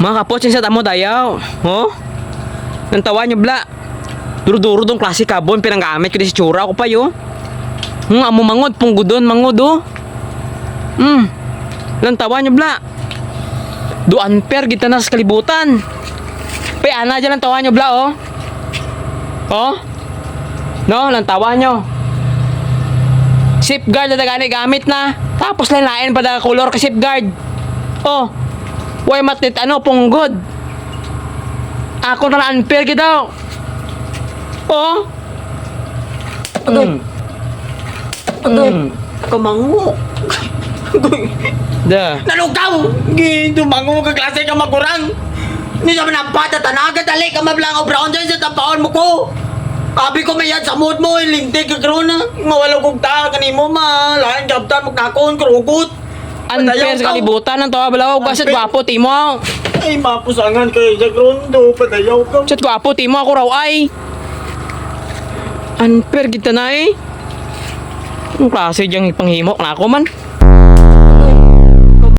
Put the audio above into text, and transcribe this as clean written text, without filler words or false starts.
Mga kapot, sa tamo dayaw. Oh? Nantawa nyo bla. Duro-duro dong klase kabon, pinanggamit ko di si tsura ko pa yo. Amo mangod, punggudon, mangod oh. Lantawa nyo bla. Do unfair kita na sa kalibutan. Pe, ana dyan lantawa nyo bla oh. Oh? No, lantawa nyo. Safeguard na gani gamit na. Tapos lain pa da color ka safeguard. Oh. Way matit punggod. Ako na unfair kita. Oh. Kamango. Da. Nalugaw! Ginto mango ka klase ka magurang. Ni sa manapata tanaga tali ka mablang o brown dyan sa tapaon mo ko. Abi ko mayad sa mood mo, ilintik ka karoon na. Mawala kong ta, kanimo ma. Lahat kaptan, magkakon, krugot. Unfair sa kalibutan ng tawa balaw. Basit gwapo, timo. Ay, mapusangan kayo sa grondo. Padayaw ka. Basit gwapo, timo ako raw ay. Unfair kita na eh. Ang klase diyang ipanghimok na ako man.